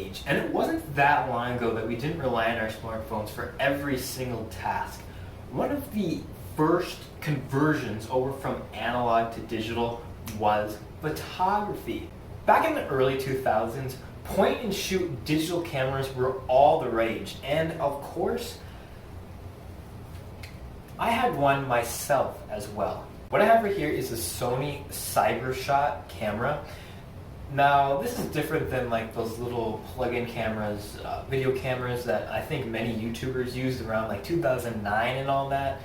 age, and it wasn't that long ago that we didn't rely on our smartphones for every single task. One of the first conversions over from analog to digital was photography. Back in the early 2000s, point and shoot digital cameras were all the rage, and of course, I had one myself as well. What I have right here is a Sony Cuber-shot camera. Now, this is different than like those little plug-in cameras, video cameras that I think many YouTubers used around like 2009 and all that.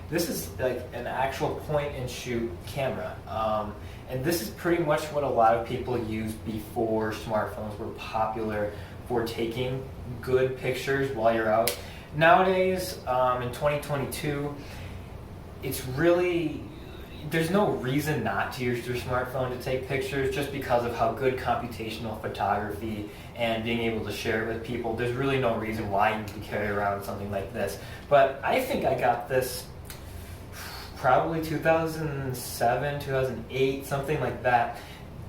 This is like an actual point-and-shoot camera. And this is pretty much what a lot of people used before smartphones were popular for taking good pictures while you're out. Nowadays, in 2022, it's really, there's no reason not to use your smartphone to take pictures just because of how good computational photography and being able to share it with people. There's really no reason why you need to carry around something like this. But I think I got this probably 2007, 2008, something like that.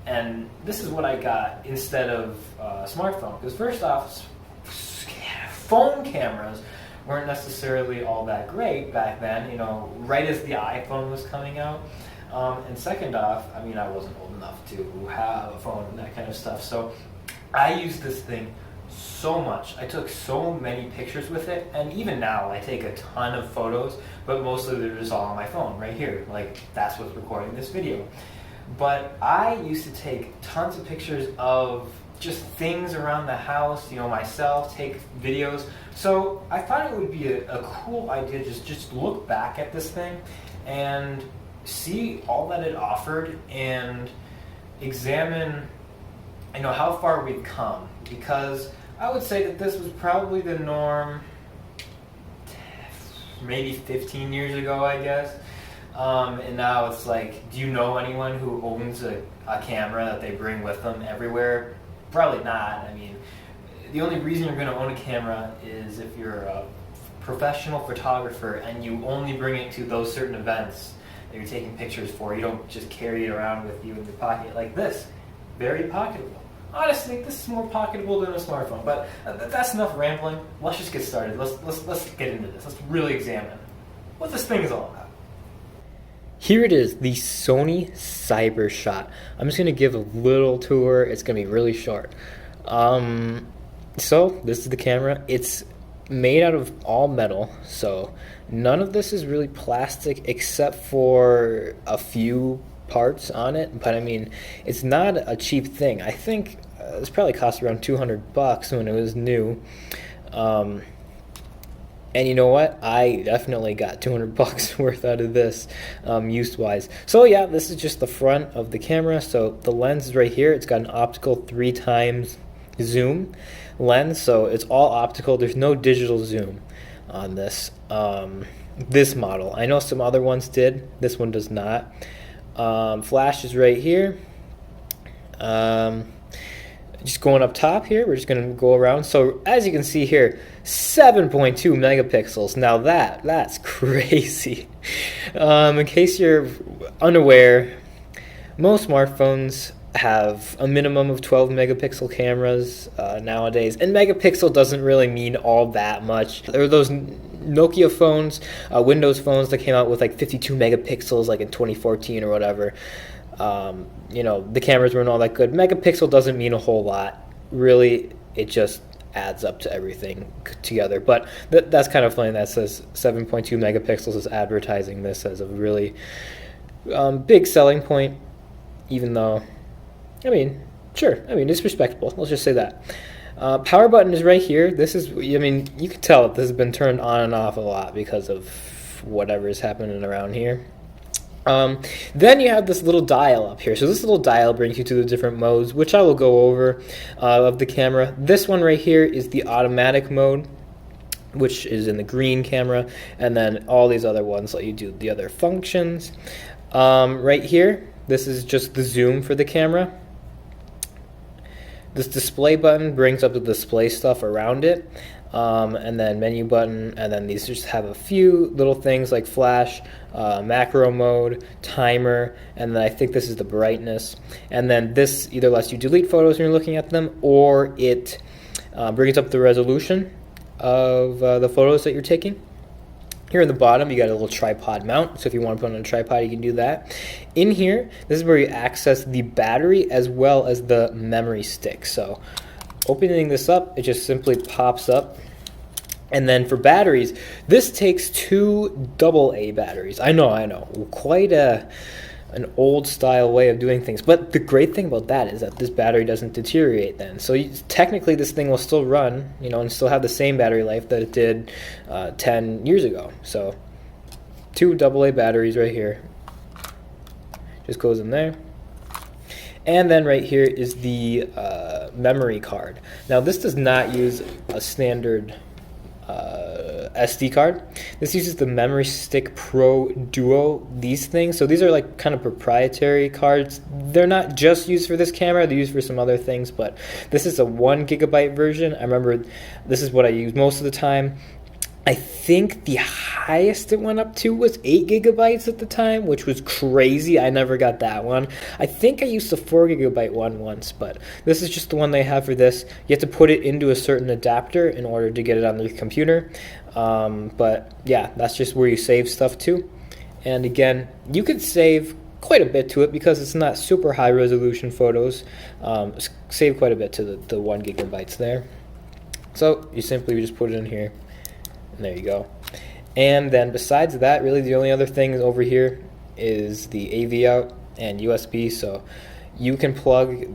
And this is what I got instead of a smartphone. Because first off, phone cameras weren't necessarily all that great back then, you know, right as the iPhone was coming out. And second off, I mean, I wasn't old enough to have a phone and that kind of stuff. So I used this thing so much. I took so many pictures with it, and even now I take a ton of photos, but mostly they're just all on my phone right here. Like, that's what's recording this video. But I used to take tons of pictures of just things around the house, you know, myself, take videos. So I thought it would be a cool idea just look back at this thing and see all that it offered and examine, you know, how far we've come. Because I would say that this was probably the norm maybe 15 years ago, I guess. And now it's like, do you know anyone who owns a camera that they bring with them everywhere? Probably not. I mean, the only reason you're going to own a camera is if you're a professional photographer and you only bring it to those certain events that you're taking pictures for. You don't just carry it around with you in your pocket like this. Very pocketable. Honestly, this is more pocketable than a smartphone, but that's enough rambling. Let's just get started. Let's get into this. Let's really examine what this thing is all about. Here it is, the Sony Cuber-shot. I'm just going to give a little tour. It's going to be really short. So, this is the camera. It's made out of all metal, so none of this is really plastic except for a few parts on it. But I mean, it's not a cheap thing. I think this probably cost around $200 when it was new. And you know what? I definitely got $200 worth out of this, use-wise. So yeah, this is just the front of the camera. So the lens is right here. It's got an optical 3x zoom lens, so it's all optical. There's no digital zoom on this this model. I know some other ones did. This one does not. Flash is right here. Just going up top here, we're just going to go around. So as you can see here, 7.2 megapixels. Now that's crazy. In case you're unaware, most smartphones have a minimum of 12 megapixel cameras nowadays, and megapixel doesn't really mean all that much. There are those Nokia phones, Windows phones that came out with like 52 megapixels like in 2014 or whatever. You know, the cameras weren't all that good. Megapixel doesn't mean a whole lot. Really, it just adds up to everything together. But that's kind of funny that says 7.2 megapixels is advertising this as a really big selling point, even though, I mean, sure, I mean, it's respectable. Let's just say that. Power button is right here. This is, I mean, you can tell that this has been turned on and off a lot because of whatever is happening around here. Then you have this little dial up here. So this little dial brings you to the different modes, which I will go over of the camera. This one right here is the automatic mode, which is in the green camera, and then all these other ones let you do the other functions. Right here, this is just the zoom for the camera. This display button brings up the display stuff around it. and then menu button, and then these just have a few little things like flash, macro mode, timer, and then I think this is the brightness. And then this either lets you delete photos when you're looking at them, or it brings up the resolution of the photos that you're taking. Here in the bottom, you got a little tripod mount, so if you want to put it on a tripod, you can do that. In here, this is where you access the battery as well as the memory stick. So opening this up, it just simply pops up. And then for batteries, this takes 2 AA batteries. I know, quite an old style way of doing things. But the great thing about that is that this battery doesn't deteriorate then. So technically this thing will still run, and still have the same battery life that it did 10 years ago. So 2 AA batteries right here. Just goes in there. And then right here is the memory card. Now this does not use a standard SD card. This uses the Memory Stick Pro Duo, these things. So these are like kind of proprietary cards. They're not just used for this camera, they're used for some other things, but this is a 1 GB version. I remember this is what I use most of the time. I think the highest it went up to was 8 GB at the time, which was crazy. I never got that one. I think I used the 4 GB one once, but this is just the one they have for this. You have to put it into a certain adapter in order to get it on your computer. But yeah, that's just where you save stuff to. And again, you could save quite a bit to it because it's not super high resolution photos. Save quite a bit to the 1 GB there. So you simply just put it in here. There you go. And then besides that, really the only other thing over here is the AV out and USB. So you can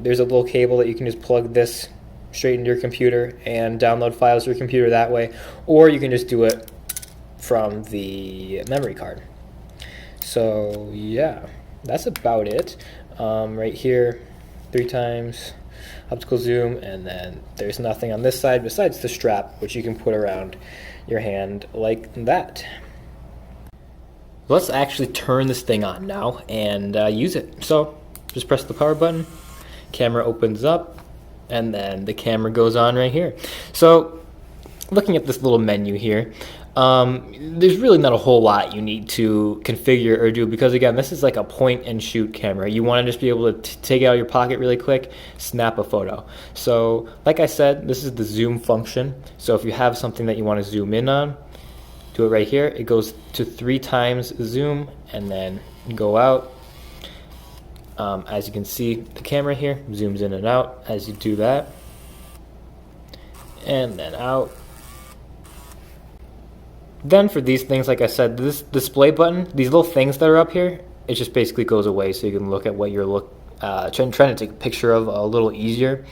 there's a little cable that you can just plug this straight into your computer and download files to your computer that way, or you can just do it from the memory card. So yeah, that's about it. Right here, 3 times optical zoom, and then there's nothing on this side besides the strap, which you can put around your hand like that. Let's actually turn this thing on now and use it. So just press the power button, camera opens up, and then the camera goes on right here. So looking at this little menu here, there's really not a whole lot you need to configure or do, because again, this is like a point and shoot camera. You want to just be able to take it out of your pocket really quick, snap a photo. So like I said, this is the zoom function. So if you have something that you want to zoom in on, do it right here. It goes to 3 times zoom and then go out. As you can see, the camera here zooms in and out as you do that, and then out. Then for these things, like I said, this display button, these little things that are up here, it just basically goes away, so you can look at what you're trying to take a picture of a little easier.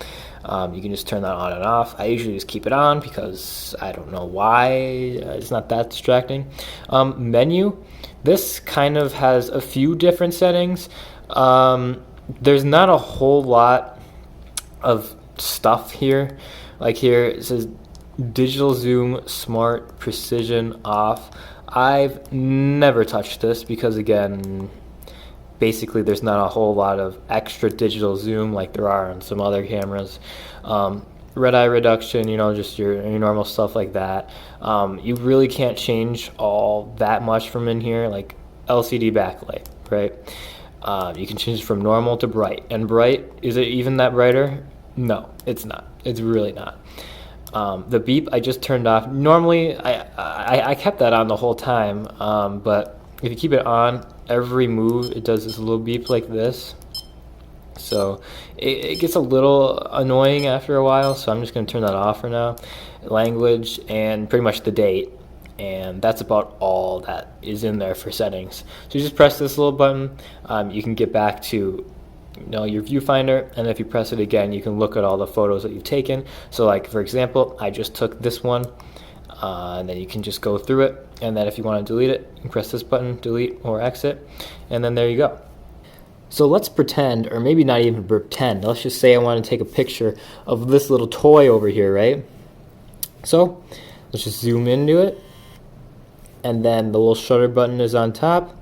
You can just turn that on and off. I usually just keep it on because I don't know why, it's not that distracting. Menu, this kind of has a few different settings. There's not a whole lot of stuff here. Like here it says digital zoom, smart, precision, off. I've never touched this because again, basically there's not a whole lot of extra digital zoom like there are on some other cameras. Red eye reduction, just your normal stuff like that. You really can't change all that much from in here, like LCD backlight, right? You can change from normal to bright. And bright, is it even that brighter? No, it's not. It's really not. The beep I just turned off. Normally, I kept that on the whole time, but if you keep it on, every move it does this little beep like this. So it gets a little annoying after a while, so I'm just going to turn that off for now. Language and pretty much the date, and that's about all that is in there for settings. So you just press this little button. You can get back to your viewfinder, and if you press it again, you can look at all the photos that you've taken. So like for example, I just took this one, and then you can just go through it, and then if you want to delete it, you can press this button, delete or exit, and then there you go. So let's pretend, or maybe not even pretend, let's just say I want to take a picture of this little toy over here, right? So let's just zoom into it, and then the little shutter button is on top.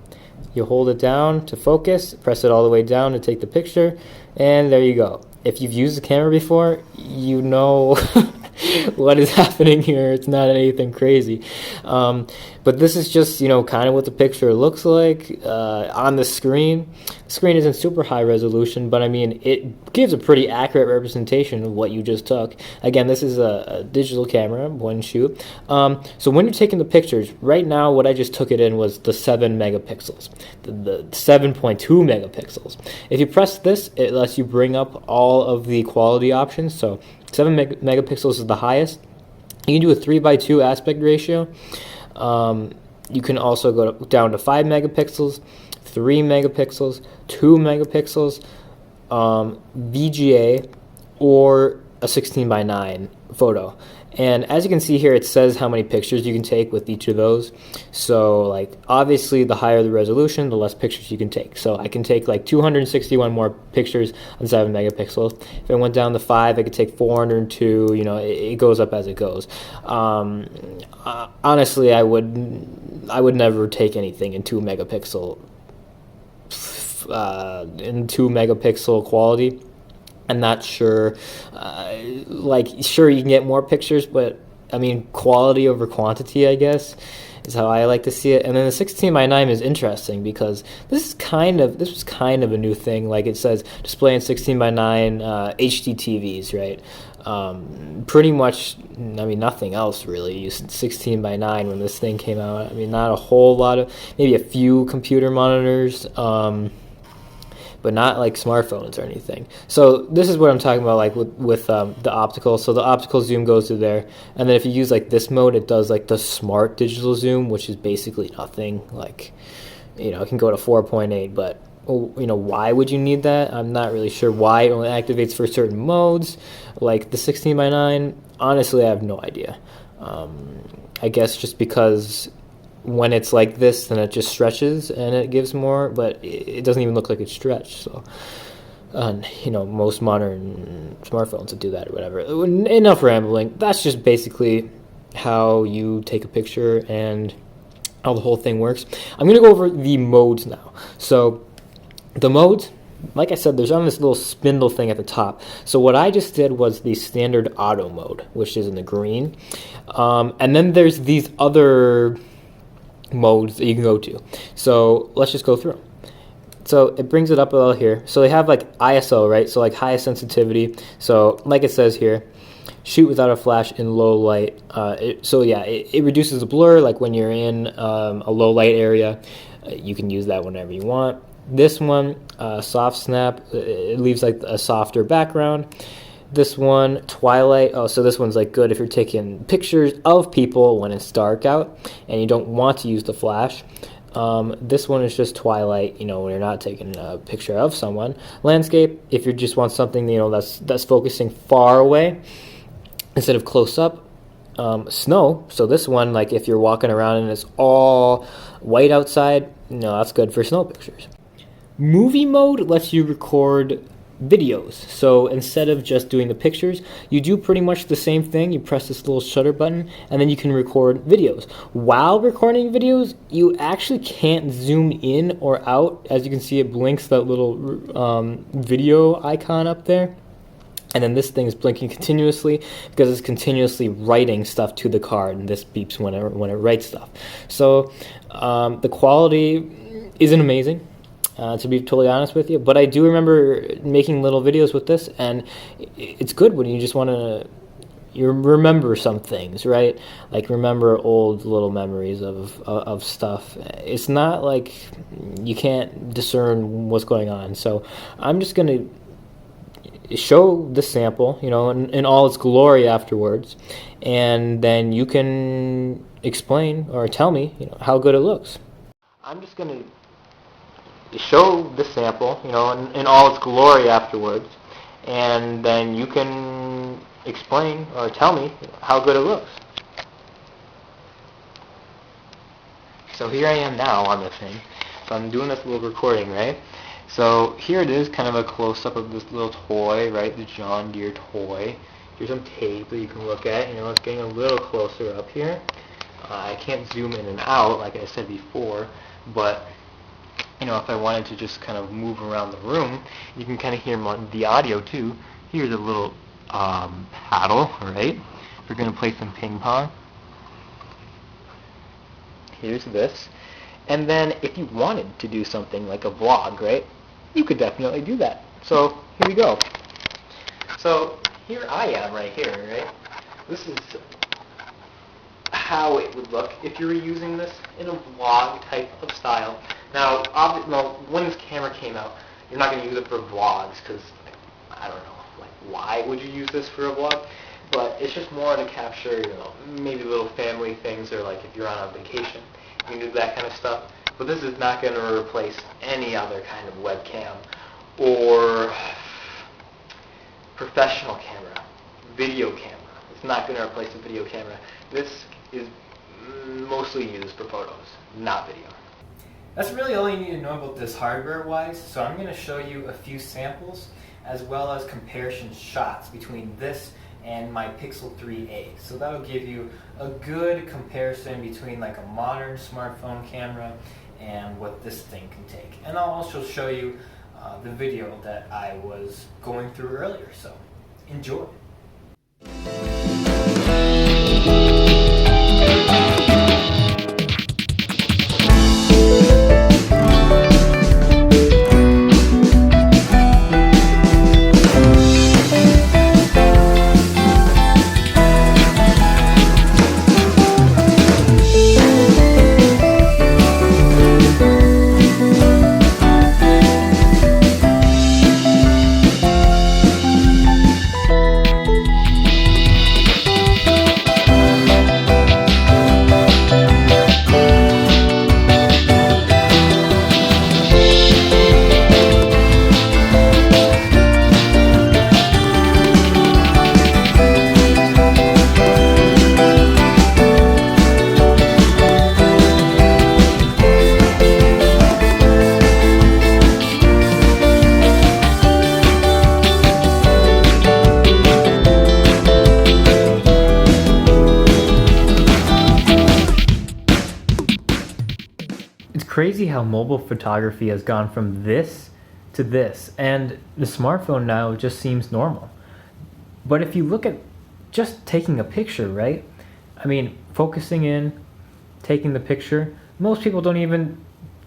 You hold it down to focus, press it all the way down to take the picture, and there you go. If you've used the camera before, you know what is happening here. It's not anything crazy. But this is just, kind of what the picture looks like on the screen. The screen isn't super high resolution, but I mean, it gives a pretty accurate representation of what you just took. Again, this is a digital camera, one shoot. So when you're taking the pictures, right now what I just took it in was the 7 megapixels, the 7.2 megapixels. If you press this, it lets you bring up all of the quality options. So 7 megapixels is the highest. You can do a 3:2 aspect ratio. You can also go down to 5 megapixels, 3 megapixels, 2 megapixels, VGA, or a 16:9 photo. And as you can see here, it says how many pictures you can take with each of those. So like obviously the higher the resolution, the less pictures you can take. So I can take like 261 more pictures on 7 megapixels. If I went down to 5, I could take 402. It goes up as it goes. Honestly, I would never take anything in 2 megapixel quality. I'm not sure. Sure, you can get more pictures, but I mean, quality over quantity, I guess, is how I like to see it. And then the 16:9 is interesting because this was kind of a new thing. Like it says, display in 16:9 HD TVs, right? Pretty much, I mean, nothing else really used 16:9 when this thing came out. I mean, not a whole lot of, maybe a few computer monitors. But not like smartphones or anything. So this is what I'm talking about, like with the optical. So the optical zoom goes to there, and then if you use like this mode, it does like the smart digital zoom, which is basically nothing. Like, it can go to 4.8, but why would you need that? I'm not really sure why it only activates for certain modes, like the 16:9. Honestly, I have no idea. I guess just because when it's like this, then it just stretches and it gives more, but it doesn't even look like it's stretched. So, most modern smartphones would do that or whatever. Enough rambling. That's just basically how you take a picture and how the whole thing works. I'm going to go over the modes now. So, the modes, like I said, there's on this little spindle thing at the top. So what I just did was the standard auto mode, which is in the green. And then there's these other modes that you can go to. So let's just go through them. So it brings it up a little here. So they have like ISO, right? So like highest sensitivity. So like it says here, shoot without a flash in low light. It reduces the blur. Like when you're in a low light area, you can use that whenever you want. This one, soft snap, it leaves like a softer background. This one, twilight. Oh, so this one's like good if you're taking pictures of people when it's dark out and you don't want to use the flash. This one is just twilight, when you're not taking a picture of someone. Landscape, if you just want something, that's focusing far away instead of close up. Snow, so this one, like if you're walking around and it's all white outside, that's good for snow pictures. Movie mode lets you record videos. So instead of just doing the pictures, you do pretty much the same thing. You press this little shutter button and then you can record videos. While recording videos, you actually can't zoom in or out. As you can see, it blinks that little video icon up there. And then this thing is blinking continuously because it's continuously writing stuff to the card, and this beeps when it writes stuff. So the quality isn't amazing, to be totally honest with you, but I do remember making little videos with this, and it's good when you just want to remember some things, right? Like remember old little memories of stuff. It's not like you can't discern what's going on. So I'm just going to show the sample, in all its glory afterwards, and then you can explain or tell me, how good it looks. I'm just going to show the sample, in all its glory afterwards, and then you can explain or tell me how good it looks. So here I am now on the thing. So I'm doing this little recording, right? So here it is, kind of a close-up of this little toy, right? The John Deere toy. Here's some tape that you can look at. It's getting a little closer up here. I can't zoom in and out like I said before, but if I wanted to just kind of move around the room, you can kind of hear the audio too. Here's a little paddle, right? we're going to play some ping pong. Here's this. And then if you wanted to do something like a vlog, right, you could definitely do that. So here we go. So here I am right here, right? This is how it would look if you were using this in a vlog type of style. Now, when this camera came out, you're not going to use it for vlogs because, I don't know, like, why would you use this for a vlog? But it's just more to capture, you know, maybe little family things, or like if you're on a vacation, you can do that kind of stuff. But this is not going to replace any other kind of webcam or professional camera, video camera. It's not going to replace a video camera. This is mostly used for photos, not video. That's really all you need to know about this hardware-wise, so I'm going to show you a few samples as well as comparison shots between this and my Pixel 3a. So that'll give you a good comparison between like a modern smartphone camera and what this thing can take. And I'll also show you the video that I was going through earlier, so enjoy. It's crazy how mobile photography has gone from this to this, and the smartphone now just seems normal. But if you look at just taking a picture, right? I mean, focusing in, taking the picture, most people don't even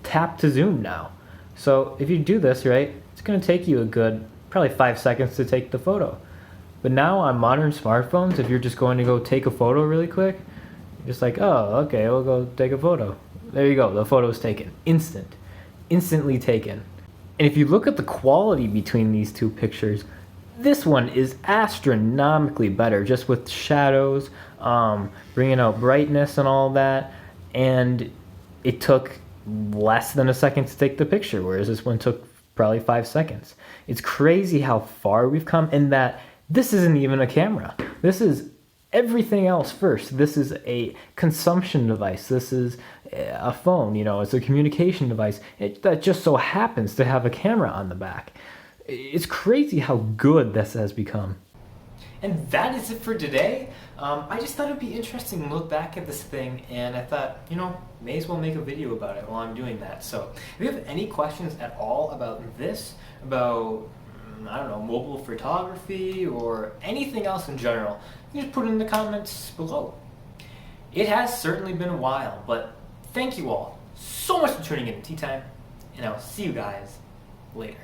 tap to zoom now. So if you do this, right, it's going to take you a good, probably 5 seconds to take the photo. But now on modern smartphones, if you're just going to go take a photo really quick, you're just like, oh, okay, we'll go take a photo. There you go, the photo's taken. Instantly taken. And if you look at the quality between these two pictures, this one is astronomically better, just with shadows, bringing out brightness and all that. And it took less than a second to take the picture, whereas this one took probably 5 seconds. It's crazy how far we've come, and that this isn't even a camera. This is everything else first. This is a consumption device. This is a phone, you know, it's a communication device that just so happens to have a camera on the back. It's crazy how good this has become. And that is it for today. I just thought it'd be interesting to look back at this thing, and I thought, you know, may as well make a video about it while I'm doing that. So if you have any questions at all about this, about, I don't know, mobile photography or anything else in general, you just put it in the comments below. It has certainly been a while, but thank you all so much for tuning in to Tea Time, and I'll see you guys later.